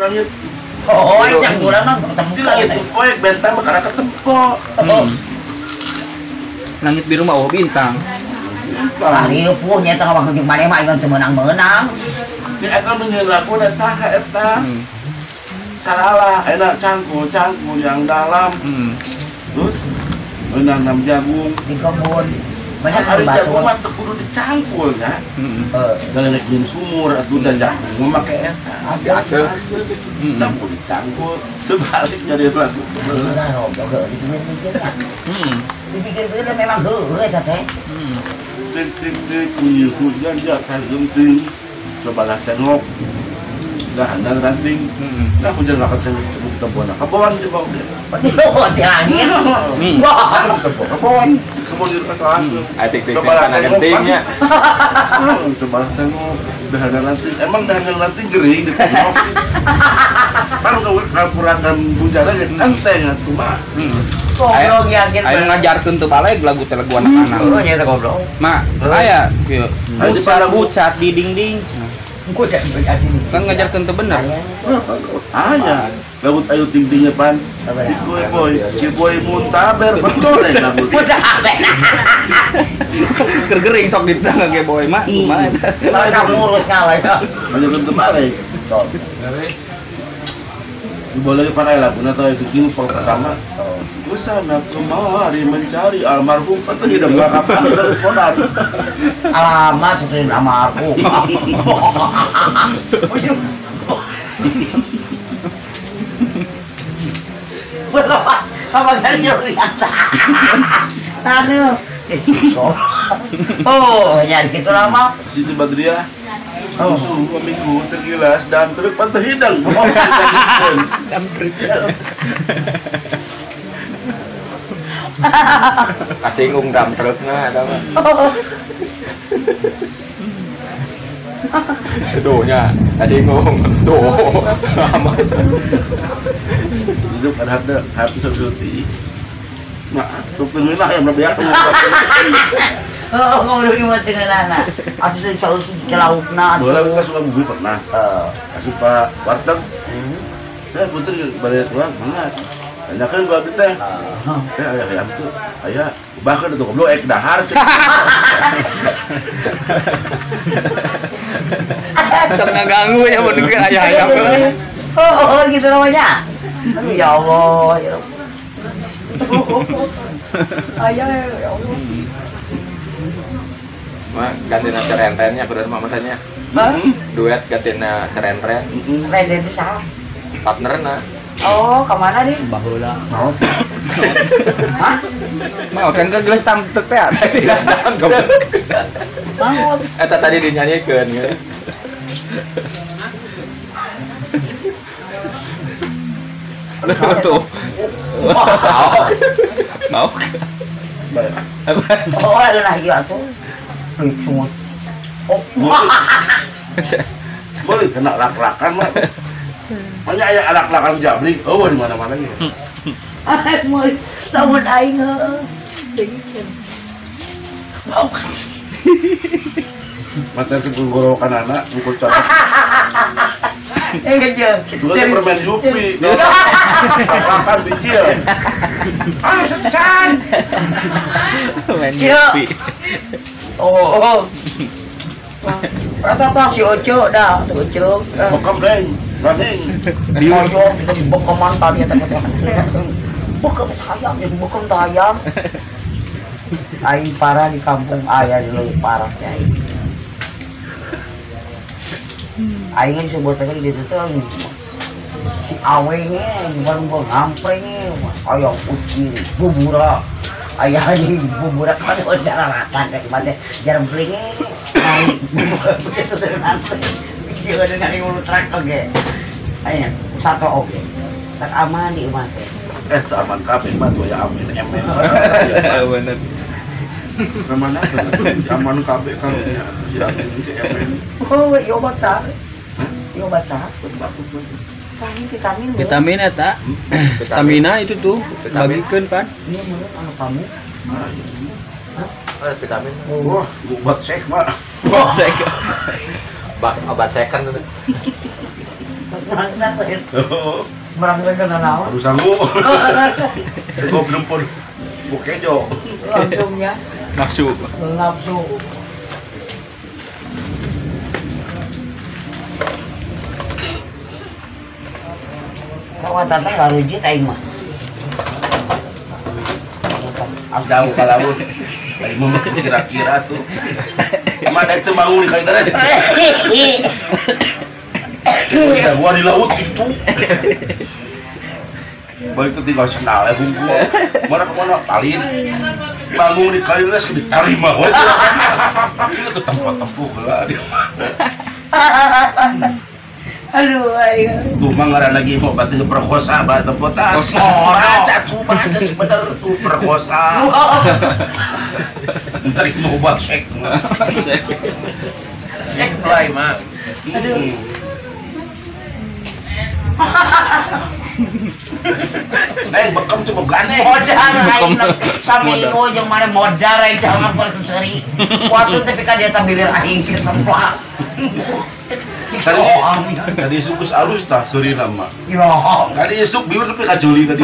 langit. Oh, yang bulan mah ketemu Di langit tuh poek bentang karena ketempo. Langit biru mah bintang. Ari eupuh nya teh waktu jeung maneh mah ingan teu meunang-meunang. Di eta nu nyelaku saha eta? Saralah enak cangkul yang dalam. Terus menanam jagung Di kebun. Banyak hari batu. jagung mah teu kudu dicangkul ya. Dan nek jeung sumur atuh dan jagung make eta. Asal. Da kudu dicangkul. Teu balik jadi lagu. Nah, rogo dipikir-pikirnya. Dipikir-pikir memang heueuh eta teh. Tik kunyil hujan jatuh genting sebelah senok dah handang ranting nah hujan gak akan sebut tebuan kabawan di bawah dia Di bawah di angin. Wah, kabawan kemudian kata Tik karena gentingnya. sebelah senok dah handang ranting emang dah handang ranting gering di senok kan kapurakan bujana yang enteng atuh mah goblok yakin. Ayo ngajarkeun teu balik lagu teh lagu anak-anak. Oh, nya goblok. Mak, aya kieu. Bucat di dinding. Ku teh begini. Kan ngajarkeun teu bener. aya lagu ayu ting-tingnya pan si boy muntaber betul lagu Udah abe. Keur gering sok ditangga ge boy mak. Kumaha eta? Mereka ngurus ngalah ya. aja bentuk balik boleh pakai lagu atau itu kini pol pertama kesana kemari mencari almarhum atau hidup gak kapan udah konar Alamat seperti nama aku. Apa kan lihat? Aduh. Oh, nyari gitu lama. Siti Badriah susu minggu tergilas dan truk pantai hidang Kasinggung dam trukna eta mah. Tuh nya, kasinggung. Tuh. Amat. hidup ada hati sesuti nah tukang lah yang lebih aku Oh, ngobrol gimana dengan anak? Aku sudah tahu celaukna. boleh kita suka bubur pernah suka warteg saya putri balik tua mana tanyakan gua abis teh ayam tuh ayah bahkan itu goblok dahar Sok ngaganggu ya mun ke ayam. Oh, gitu namanya. Aduh ya Allah, ya Allah. Ayah ya Allah. Mak gantina cerentrennya kudu mama tanya. Duet gantina cerentren. Rende itu siapa? Partnerna. Oh, kemana nih? Baheula. Mau. Hah? Mau kan ke geus tam teu teh tadi kan goblok. Mau. Eta tadi dinyanyiikeun ya. Tuh. Mau. Apa? Oh, ada lagi atuh. Cuma. Oh. boleh kena lak-lakan mah banyak ayah lak-lakan jabrik oh di mana-mana gitu Mau tahun aing heuh. mata segorokan anak mukul copot Kecil. itu kan permen Yupi lak-lakan biji ya ayo setan Main Iya. Yupi. Oh. Apa si Oco dah, Oco. bokam deng gading Bius kita bokoman tadi eta kata. Bokom sayang, bokom ayam. Aing parah di kampung aya dulu parah ya. Aing disebutkan di situ si awenya bukan gua ngampreng ayam uci bubura ayah ini bubura kan udah rata kayak gimana jarang belingnya naik begitu nanti dia dengan yang ultrak oke ayah satu oke tak aman di rumah aman kabeh mah tuh ya amin emen Bener. kemana aman kabeh karunya si amin si emen oh iya baca iya baca Vitamin eta. Stamina itu tuh bagikeun pan. ini menurut anu kamu Ada vitamin. wah obat sek mah Obat sek. Obat second itu. Merangkak ke naon. Harus sanggup. Kok belum pun bukejo. Langsungnya Nafsu. nafsu. Kawan tante nggak rujit aing mah. Jauh kalau aing mah kira-kira tuh. Mana itu bangun di kali daras. Udah gua di laut gitu. Balik itu tinggal sendal ya bungku. Mana kemana talin. Bangun di kali daras diterima. Itu tuh tempat-tempat lah. Aduh, ayo. Tuh mah ngaran lagi mau batu perkosa batu tempat. Baca tuh baca bener tuh perkosa. Ntar mau buat shake. Cek play mah. Aduh. Bekam coba gane. Modar aing saminggu jeung mana modar aing jangan perlu seri. Waktu tapi kan dia tambilir aing ke tempat. Tadi sukus alus tah suri nama. Yo. Tadi esuk biur tapi kaculi tadi.